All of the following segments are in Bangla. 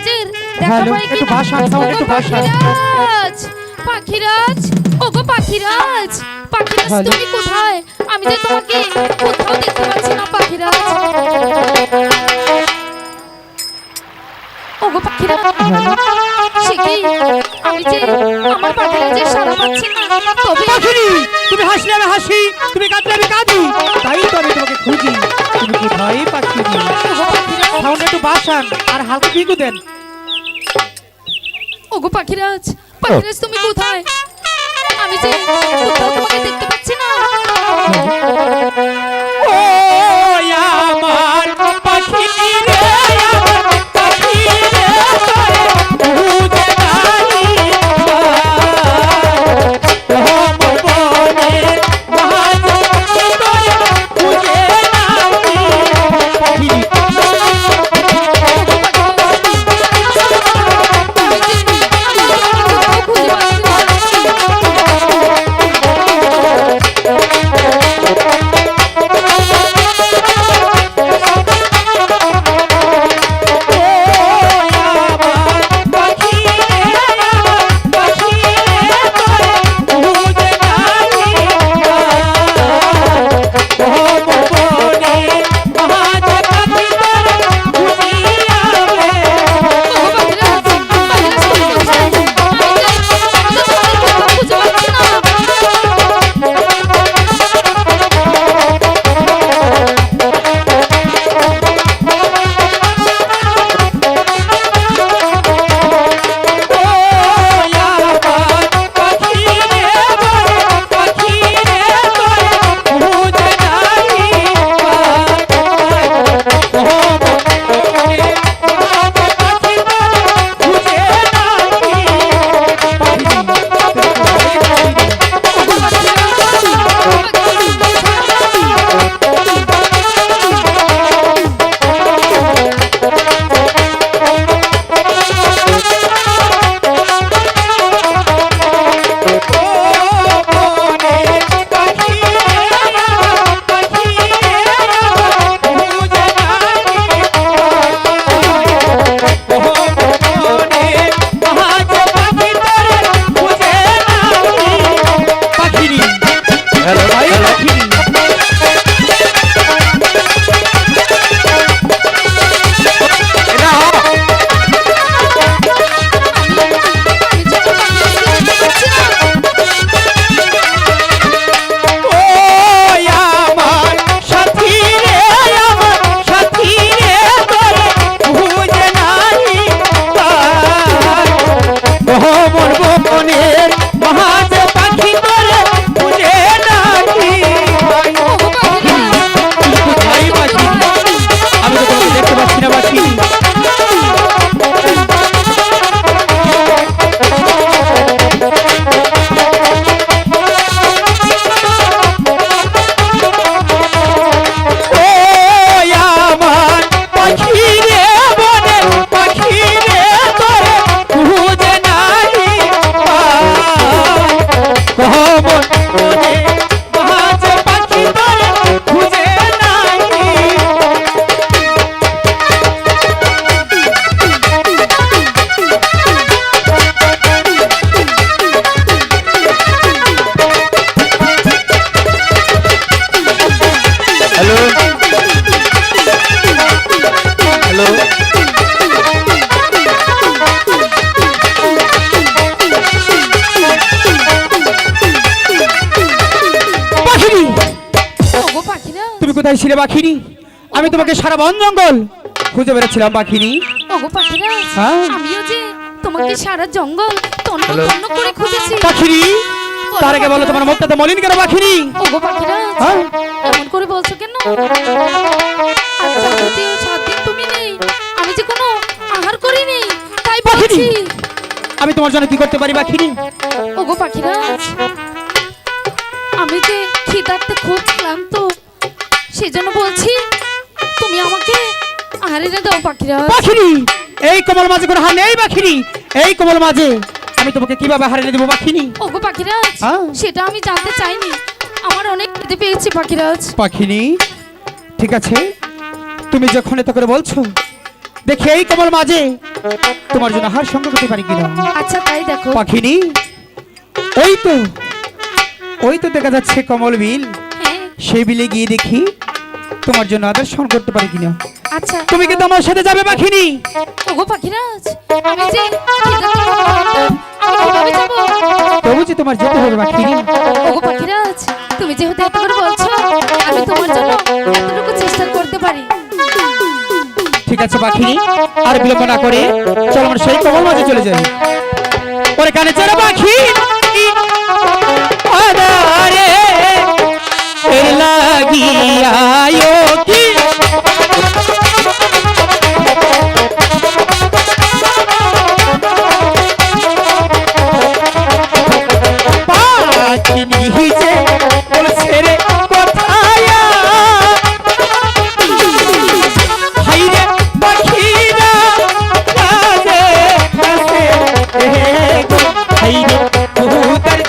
পাখিরাজের দেখা পাই একটু কিনা? ভাষা দাও, একটু ভাষা। পাখিরাজ, পাখিরাজ, ওগো পাখিরাজ, পাখিরাজ হ্যালো। তুমি কোথায়? আমি যে তোমাকে কোথাও দেখতে পাচ্ছি না পাখিরাজ। ওগো পাখিরাজ, সে কি? আমি যে আমার পাখিরাজের সাড়া পাচ্ছি না। তবে পাখিনি, তুমি হাসলে আমি হাসি, তুমি কাঁদলে আমি কাঁদি, তাই তো আমি তোমাকে খুঁজি। তুমি কোথায় পাখিনি? ওগো পাখিরাজ, সাউন্ড একটু বাসান আর হালকা ভিগু দেন। ওগো পাখিরাজ, পাখিরাজ তুমি কোথায়? আমি যে কোথাও তোমাকে দেখতে পাচ্ছি না। ও আমার পাখি রে, আমার পাখি রে, উড়ে গালি ও মোর বনের মাঝে তোরে খুঁজে নামি পাখি। কোথায় ছিলে পাখিনি? আমি তোমাকে সারা বন জঙ্গল খুঁজে বেড়াচ্ছিলাম পাখিনি। ওগো পাখিরাজ, হ্যাঁ? আমিও যে তোমাকে সারা জঙ্গল তন্ন তন্ন করে খুঁজেছি পাখিনি। তার আগে বলো তোমার মুখটাতে মলিন কেন পাখিনি? ওগো পাখিরাজ, হ্যাঁ? এমন করে বলছো কেন? আজ যাবতীয় 7 দিন তুমি নেই, আমি যে কোনো আহার করিনি, তাই বলছি। আমি তোমার জন্য কি করতে পারি পাখিনি? ওগো পাখিরাজ, আমি যে খিদার্তে খুব ক্লান্ত, সেজন্য বলছি তুমি আমাকে আহার এনে দাও পাখিরাজ। পাখিনি, এই কোমল মাঝে কোনো হার নেই পাখিনি। এই কোমল মাঝে আমি তোমাকে কিভাবে আহার এনে দেবো পাখিনি? ওগো পাখিরাজ, হ্যাঁ? সেটা আমি জানতে চাইনি, আমার অনেক খিদে পেয়েছে পাখিরাজ। পাখিনি, ঠিক আছে, তুমি যখন এত করে বলছো, দেখি এই কমল মাঝে তোমার জন্য আহার সংগ্রহ করতে পারি কিনা। আচ্ছা তাই দেখো। পাখিনি, ওই তো ওই তো দেখা যাচ্ছে কমল বিল। হ্যাঁ সেই বিলে গিয়ে দেখি তোমার জন্য আদর্শন করতে পারি কিনা। আচ্ছা। তুমি কি তোমার সাথে যাবে পাখিনি? ওগো পাখিরাজ, আমি যে ক্ষুধার্ত মানুষ, আমি কিভাবে যাব? তবু যে তোমার যেতে হবে পাখিনি। ওগো পাখিরাজ, তুমি যেহেতু এত করে বলছো, আমি তোমার জন্য এতটুকু চেষ্টা করতে পারি। ঠিক আছে পাখিনি, আর বিলম্ব না করে চল আমরা সেই কমল মাঝে চলে যাই। ওরে কানে চড়া পাখি আদারে এর লাগিয়ায়ো কি পাখিনি যে বলছে রে কথায়া হাইরে পাখিরা কাজে কাছে হাইরে কুহুতার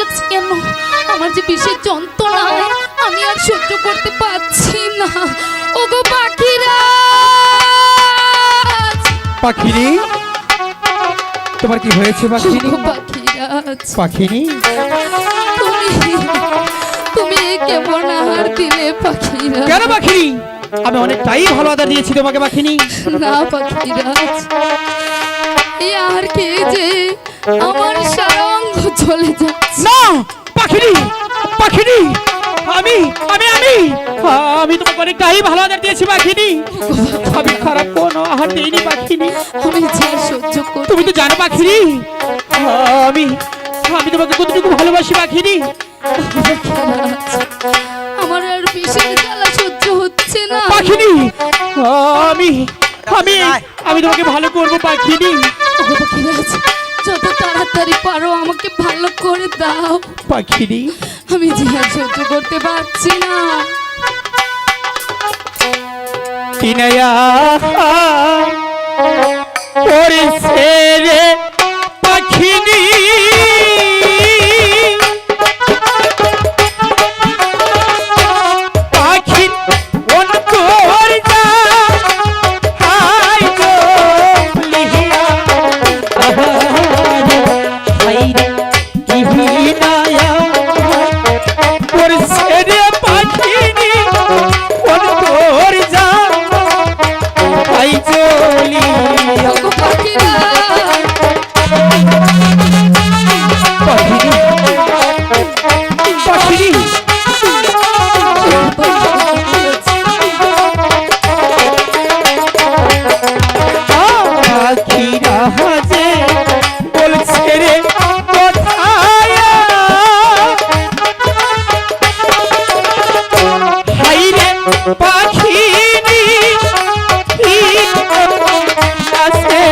লাগছে কেন? আমার যে বিশেষ যন্ত্রণায় আমি আর সহ্য করতে পারছি না। ওগো পাখিরা, পাখিনি, তোমার কি হয়েছে পাখিনি? ওগো পাখিরাজ, পাখিনি, তুমি তুমি এ কেমন আহার দিলে পাখিরা? কেন পাখিনি? আমি অনেকটাই ভালো আদর দিয়েছি তোমাকে পাখিনি। না পাখিরাজ, এই আহার খেয়ে যে আমার সারা অঙ্গ চলে যাচ্ছে। না পাখিনি, পাখিনি, আমি আমি আমি আমি তোমাকে অনেকটাই ভালো আদর দিয়েছি পাখিনি। আমি খারাপ কোনো আহার দিইনি পাখিনি। আমি যে সহ্য করতে তুমি তো জানো পাখিনি, আমি আমি তোমাকে কতটুকু ভালোবাসি পাখিনি। আমার আর বিশেষ জ্বালা সহ্য হচ্ছে না পাখিনি, আমি আমি আমি তোমাকে ভালো করবো পাখিনি। ওগো পাখিরাজ, যত তাড়াতাড়ি পারো আমাকে ভালো করে দাও। পাখিনি, আমি যে আর সহ্য করতে পারছি না। কিনায়া পড়েছে রে পাখিনি, পাখি অন্তর যা হাই গো লিহিয়া হাইরে কিনায়া পড়েছে রে পাখিনি অন্তর যা হাই চলিয়া। ওগো পাখিরাজ, পাখিনি, পাখিনি, পাখিরা যে বলছে রে কোথায় হাইরে পাখিনি আছে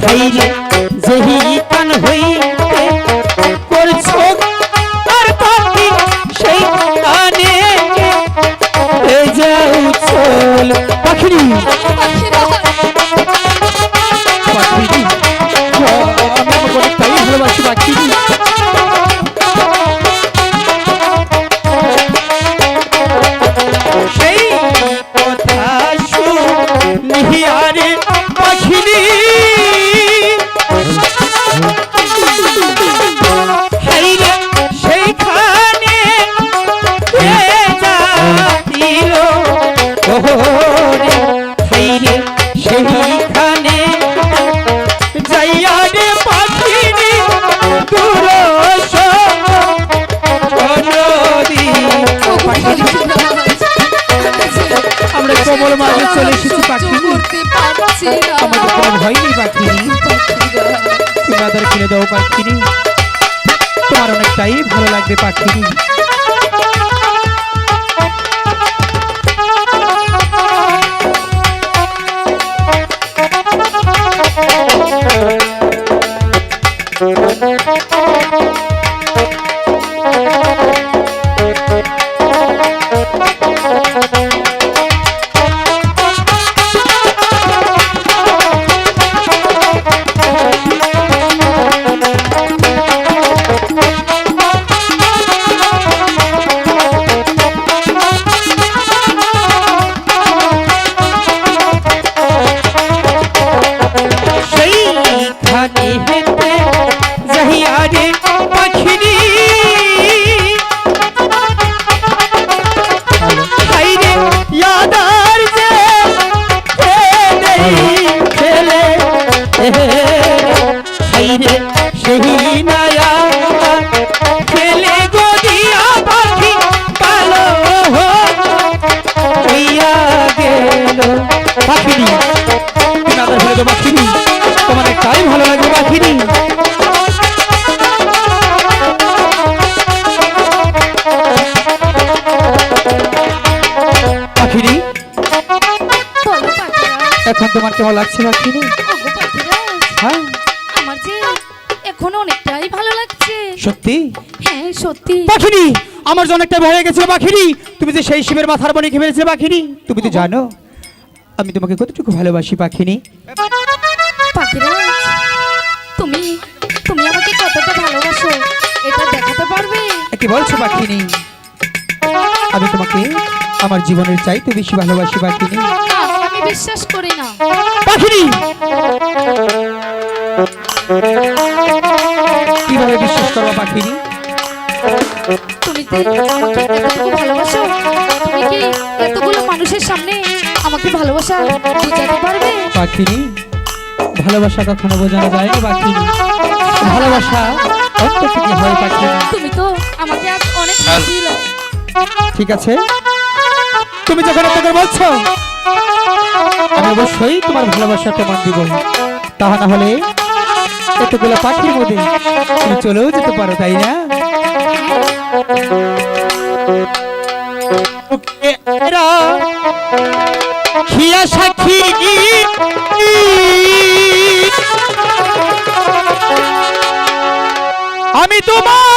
হাইরে যেহি কান হইতে করছো আর পাখি সেই কানে যাও চল পাখিনি, পাখিনি, আমি আমাকে অনেকটাই ভালোবাসি পাখিনি। সেই কথা শুনিয়া রে পাখিনি, হাইরে সেইখানে যাইল ওরে, হাইরে সেইখানে যাইয়া রে পাখিনি দুরস নদী। আমরা কমল মাঝে চলে এসেছি পাখিনি, করতে পারছি না। আমাদের কোনো ভয় নেই পাখিনি। তুমি আদর কিনে দাও পাখিনি, তোমার অনেকটাই ভালো লাগবে পাখিনি। সেইখানে হেতে যাইয়া রে পাখিনি, হাইরে ইয়াদার যে ফেলে হাইরে সেই নায়া ফেলে গদিয়া পাখি কালো হইয়া গেল পাখিনি। তুমি আদর ফেলে দেবো পাখিনি, তোমার একটাই ভালো লাগবে পাখিনি। পাখিনি, বলো পাখিরাজ, এখন তোমার কেমন লাগছে পাখিনি? ওগো পাখিরাজ, হ্যাঁ আমার যে এখন অনেকটাই ভালো লাগছে। সত্যি হ্যাঁ সত্যি। পাখিনি, আমার যে অনেকটা ভয় গেছিল পাখিনি। তুমি যে সেই শিবের মাথার মনে খেয়ে ফেলেছিলে পাখিনি, তুমি তো জানো আমি তোমাকে কতটুকু ভালোবাসি পাখিনি। পাখিরাজ, তুমি তুমি আমাকে কত কতটা ভালোবাসো এটা দেখাতে পারবে? কি বলছো পাখিনি? আমি তোমাকে আমার জীবনের চাইতে বেশি ভালোবাসি পাখিনি। না, আমি বিশ্বাস করি না। পাখিনি, কিভাবে বিশ্বাস করবো পাখিনি? তুমি কি আমাকে এতটুকু ভালোবাসো? তুমি কি এতগুলো মানুষের সামনে আমাকে ভালোবাসা বুঝাতে পারবে? পাখিনি, ভালোবাসা কখনো বোঝানো যায় না পাখিনি। ভালোবাসা অন্তর থেকে হয় পাখিনি। তুমি তো আমাকে আজ অনেক দিলে। ঠিক আছে, তুমি যখন এত বলছো আমি অবশ্যই তোমার ভালোবাসা প্রমাণ দিব। তা না হলে এতগুলো পাখির মধ্যে তুমি চলেও যেতে পারো, তাই না? খিয়া সাক্ষী আমি তোমার